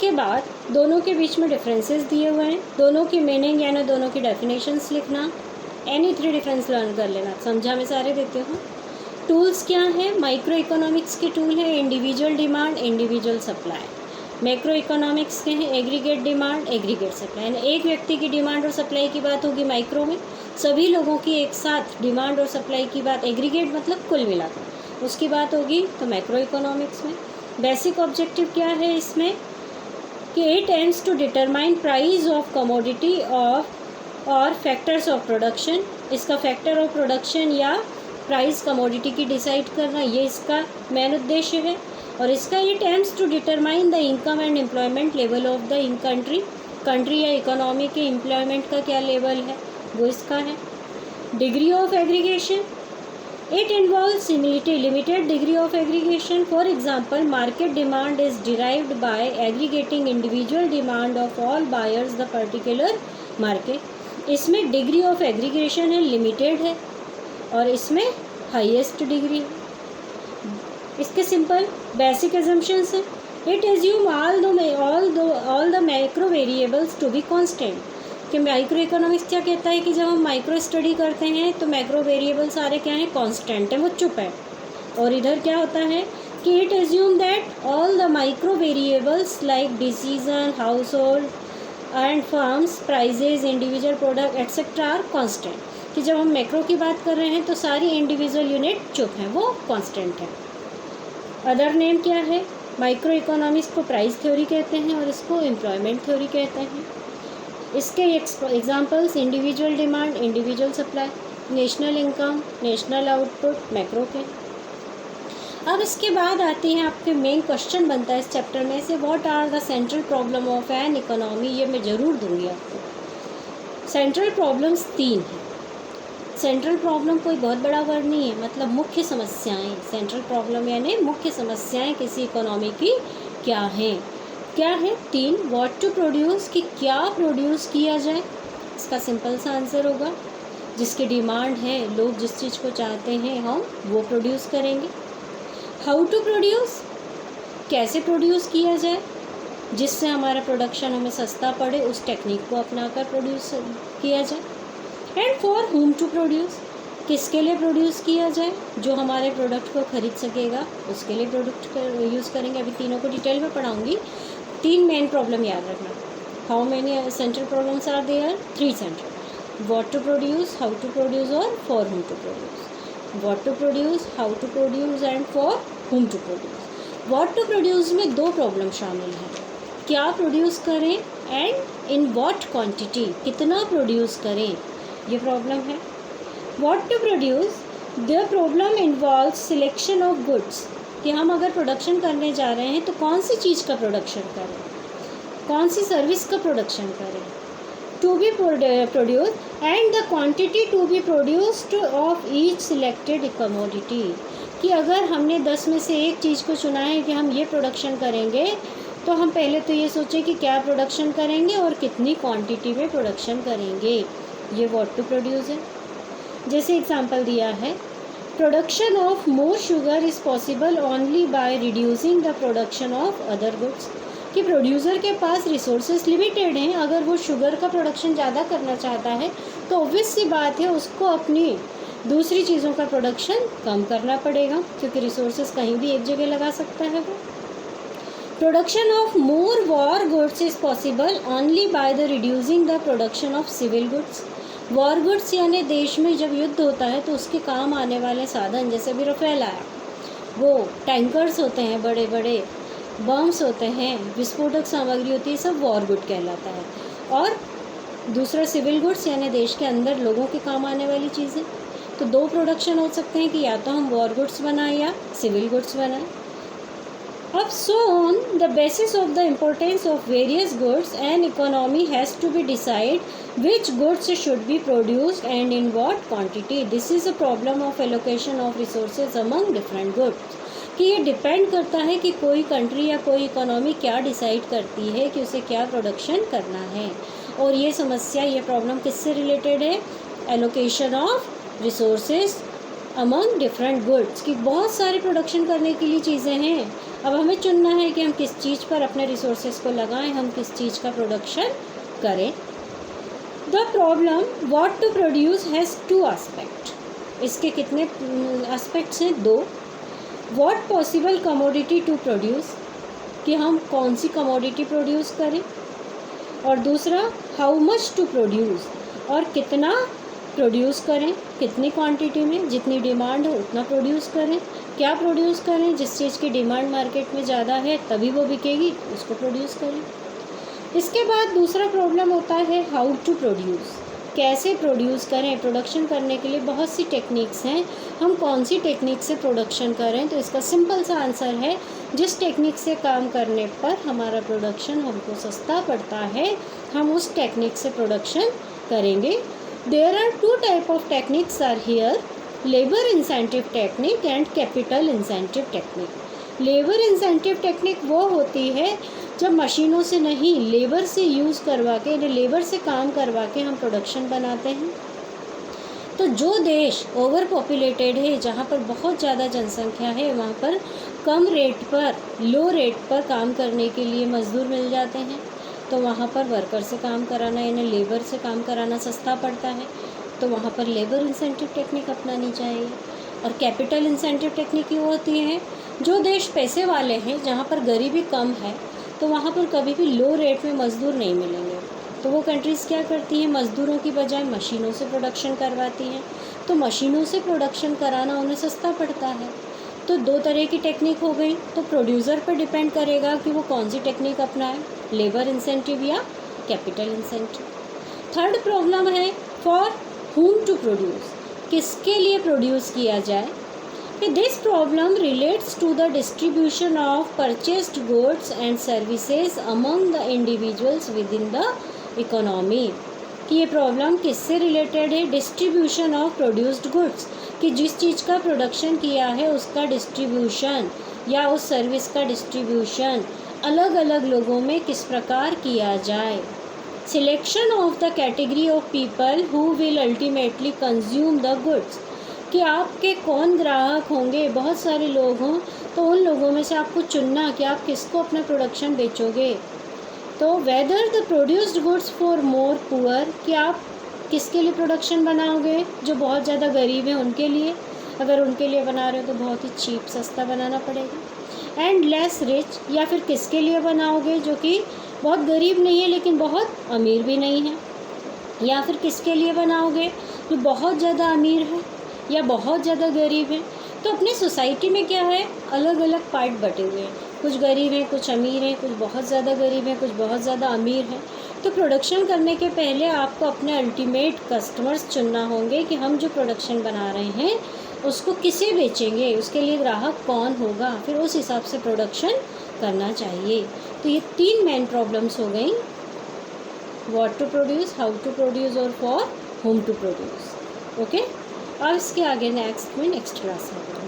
इसके बाद दोनों के बीच में डिफरेंसेस दिए हुए हैं, दोनों की मीनिंग यानी दोनों की डेफिनेशंस लिखना, एनी 3 डिफरेंस लर्न कर लेना। समझा मैं सारे देती हूँ। टूल्स क्या है? माइक्रो इकोनॉमिक्स के टूल है individual demand, individual supply. Macro economics के हैं एग्रीगेट डिमांड, एग्रीगेट सप्लाई। यानी एक व्यक्ति की डिमांड और सप्लाई की बात होगी माइक्रो में, सभी लोगों की एक साथ डिमांड और सप्लाई की बात, एग्रीगेट मतलब कुल मिलाकर, उसकी बात होगी तो मैक्रो इकोनॉमिक्स में। बेसिक ऑब्जेक्टिव क्या है इसमें कि it aims to determine price of commodity of और फैक्टर्स ऑफ प्रोडक्शन। इसका फैक्टर ऑफ प्रोडक्शन या प्राइस कमोडिटी की डिसाइड करना, ये इसका मेन उद्देश्य है। और इसका it aims to determine the income and employment level of the in country या इकोनॉमी के एम्प्लॉयमेंट का क्या लेवल है वो इसका है। Degree of aggregation, it involves limited degree of aggregation. For example market demand is derived by aggregating individual demand of all buyers the particular market. इसमें degree of aggregation है, limited है, और इसमें हाईएस्ट डिग्री है। इसके simple basic assumptions हैं। It assume all the micro variables to be constant. कि microeconomics क्या कहता है कि जब हम माइक्रो स्टडी करते हैं तो माइक्रो वेरिएबल सारे क्या हैं? कांस्टेंट है, वो चुप है। और इधर क्या होता है कि it assume that all the micro variables like decision, household and firms, prices, individual product etcetera are constant. कि जब हम मैक्रो की बात कर रहे हैं तो सारी इंडिविजुअल यूनिट चुप हैं, वो कांस्टेंट है। अदर नेम क्या है? माइक्रो इकोनॉमिक्स को प्राइस थ्योरी कहते हैं और इसको एम्प्लॉयमेंट थ्योरी कहते हैं। इसके examples individual demand, individual supply, national income, national output, macro के। अब इसके बाद आती हैं आपके मेन क्वेश्चन बनता है इस चैप्टर में से, what are the central problem of an economy. ये मैं ज़रूर दूंगी आपको। सेंट्रल प्रॉब्लम्स 3 हैं। सेंट्रल प्रॉब्लम कोई बहुत बड़ा वर्ड नहीं है, मतलब मुख्य समस्याएं। सेंट्रल प्रॉब्लम यानी मुख्य समस्याएं किसी इकोनॉमी की क्या हैं? क्या है? 3। व्हाट टू प्रोड्यूस, कि क्या प्रोड्यूस किया जाए। इसका सिंपल सा आंसर होगा जिसकी डिमांड है, लोग जिस चीज़ को चाहते हैं हम वो प्रोड्यूस करेंगे। हाउ टू प्रोड्यूस, कैसे प्रोड्यूस किया जाए जिससे हमारा प्रोडक्शन हमें सस्ता पड़े, उस टेक्निक को अपनाकर प्रोड्यूस किया जाए। And for whom to produce, किसके लिए प्रोड्यूस किया जाए, जो हमारे प्रोडक्ट को खरीद सकेगा उसके लिए प्रोडक्ट यूज़ करेंगे। अभी तीनों को डिटेल में पढ़ाऊंगी। 3 मेन प्रॉब्लम याद रखना। How many central problems are there? 3 central. What to produce, how to produce और for whom to produce. What to produce, how to produce and for whom to produce. What to produce में 2 problem शामिल हैं, क्या produce करें and in what quantity, कितना produce करें, ये problem है। What to produce, the problem involve selection of goods, कि हम अगर प्रोडक्शन करने जा रहे हैं तो कौन सी चीज़ का प्रोडक्शन करें, कौन सी सर्विस का प्रोडक्शन करें। To be produce and the quantity to be produced of each selected commodity, कि अगर हमने 10 में से एक चीज़ को चुना है कि हम ये प्रोडक्शन करेंगे तो हम पहले तो ये सोचें कि क्या प्रोडक्शन करेंगे और कितनी क्वांटिटी में प्रोडक्शन करेंगे। ये व्हाट टू प्रोड्यूस है। जैसे एग्जांपल दिया है, production of more sugar is possible only by reducing the production of other goods, कि प्रोड्यूसर के पास रिसोर्सेज लिमिटेड हैं, अगर वो शुगर का प्रोडक्शन ज़्यादा करना चाहता है तो ऑब्वियस सी बात है उसको अपनी दूसरी चीज़ों का प्रोडक्शन कम करना पड़ेगा, क्योंकि रिसोर्सेज कहीं भी एक जगह लगा सकता है वो। Production of more war goods is possible only by the reducing the production of civil goods. War goods यानी देश में जब युद्ध होता है तो उसके काम आने वाले साधन, जैसे अभी राफेल आया, वो टैंकर्स होते हैं, बड़े बड़े बम्स होते हैं, विस्फोटक सामग्री होती है, सब वॉर गुड कहलाता है। और दूसरा सिविल गुड्स यानी देश के अंदर लोगों के काम आने वाली चीज़ें। तो 2 प्रोडक्शन हो सकते हैं कि या तो हम वॉर गुड्स बनाएं या सिविल गुड्स बनाएं। अब so on the basis of the importance of various goods, an economy has to be decide which goods should be produced and in what quantity. This is a problem of allocation of resources among different goods. कि ये depend करता है कि कोई country या कोई economy क्या decide करती है कि उसे क्या प्रोडक्शन करना है। और ये समस्या, ये प्रॉब्लम किससे रिलेटेड है? Allocation of resources among different goods, कि बहुत सारे प्रोडक्शन करने के लिए चीज़ें हैं, अब हमें चुनना है कि हम किस चीज़ पर अपने रिसोर्सेज को लगाएं, हम किस चीज़ का प्रोडक्शन करें। The problem what to produce has two aspect. इसके कितने एस्पेक्ट्स हैं? 2। What possible commodity to produce, कि हम कौन सी कमोडिटी प्रोड्यूस करें, और दूसरा हाउ मच टू प्रोड्यूस, और कितना प्रोड्यूस करें, कितनी क्वांटिटी में, जितनी डिमांड हो उतना प्रोड्यूस करें। क्या प्रोड्यूस करें? जिस चीज़ की डिमांड मार्केट में ज़्यादा है तभी वो बिकेगी, उसको प्रोड्यूस करें। इसके बाद दूसरा प्रॉब्लम होता है हाउ टू प्रोड्यूस, कैसे प्रोड्यूस करें। प्रोडक्शन करने के लिए बहुत सी टेक्निक्स हैं, हम कौन सी टेक्निक से प्रोडक्शन करें। तो इसका सिंपल सा आंसर है, जिस टेक्निक से काम करने पर हमारा प्रोडक्शन हमको सस्ता पड़ता है, हम उस टेक्निक से प्रोडक्शन करेंगे। There are 2 type of techniques are here, labour incentive technique and capital incentive technique. Labour incentive technique वो होती है जब मशीनों से नहीं, लेबर से यूज़ करवा के, लेबर से काम करवा के हम प्रोडक्शन बनाते हैं। तो जो देश ओवर पॉपुलेटेड है, जहाँ पर बहुत ज़्यादा जनसंख्या है, वहाँ पर कम रेट पर, लो रेट पर काम करने के लिए मज़दूर मिल जाते हैं। तो वहाँ पर वर्कर से काम कराना, यानी लेबर से काम कराना सस्ता पड़ता है। तो वहाँ पर लेबर इंसेंटिव टेक्निक अपनानी चाहिए। और कैपिटल इंसेंटिव टेक्निक ये होती है, जो देश पैसे वाले हैं, जहाँ पर गरीबी कम है, तो वहाँ पर कभी भी लो रेट में मज़दूर नहीं मिलेंगे। तो वो कंट्रीज़ क्या करती हैं, मज़दूरों की बजाय मशीनों से प्रोडक्शन करवाती हैं। तो मशीनों से प्रोडक्शन कराना उन्हें सस्ता पड़ता है। तो 2 तरह की टेक्निक हो गई। तो प्रोड्यूसर पर डिपेंड करेगा कि वो कौन सी टेक्निक अपनाए, लेबर इंसेंटिव या कैपिटल इंसेंटिव। थर्ड प्रॉब्लम है फॉर whom टू प्रोड्यूस, किसके लिए प्रोड्यूस किया जाए। This problem relates to the distribution of purchased goods and services among the individuals within the economy. कि ये प्रॉब्लम किससे रिलेटेड है? डिस्ट्रीब्यूशन ऑफ प्रोड्यूस्ड गुड्स, कि जिस चीज़ का प्रोडक्शन किया है उसका डिस्ट्रीब्यूशन या उस सर्विस का डिस्ट्रीब्यूशन अलग अलग लोगों में किस प्रकार किया जाए। Selection of the category of people who will ultimately consume the goods, कि आपके कौन ग्राहक होंगे। बहुत सारे लोग हों तो उन लोगों में से आपको चुनना कि आप किसको अपना प्रोडक्शन बेचोगे। तो whether the produced goods for more poor, कि आप किसके लिए प्रोडक्शन बनाओगे, जो बहुत ज़्यादा गरीब हैं उनके लिए। अगर उनके लिए बना रहे हो तो बहुत ही चीप, सस्ता बनाना पड़ेगा। एंड लेस रिच, या फिर किसके लिए बनाओगे जो कि बहुत गरीब नहीं है लेकिन बहुत अमीर भी नहीं है। या फिर किसके लिए बनाओगे जो बहुत ज़्यादा अमीर है या बहुत ज़्यादा गरीब है। तो अपने सोसाइटी में क्या है, अलग अलग पार्ट बटे हुए हैं, कुछ गरीब हैं, कुछ अमीर हैं, कुछ बहुत ज़्यादा गरीब हैं, कुछ बहुत ज़्यादा अमीर हैं। तो प्रोडक्शन करने के पहले आपको अपने अल्टीमेट कस्टमर्स चुनना होंगे कि हम जो प्रोडक्शन बना रहे हैं उसको किसे बेचेंगे, उसके लिए ग्राहक कौन होगा, फिर उस हिसाब से प्रोडक्शन करना चाहिए। तो ये 3 मेन प्रॉब्लम्स हो गई, what to produce, how to produce और for whom to produce. Okay, अब इसके आगे नेक्स्ट क्लास में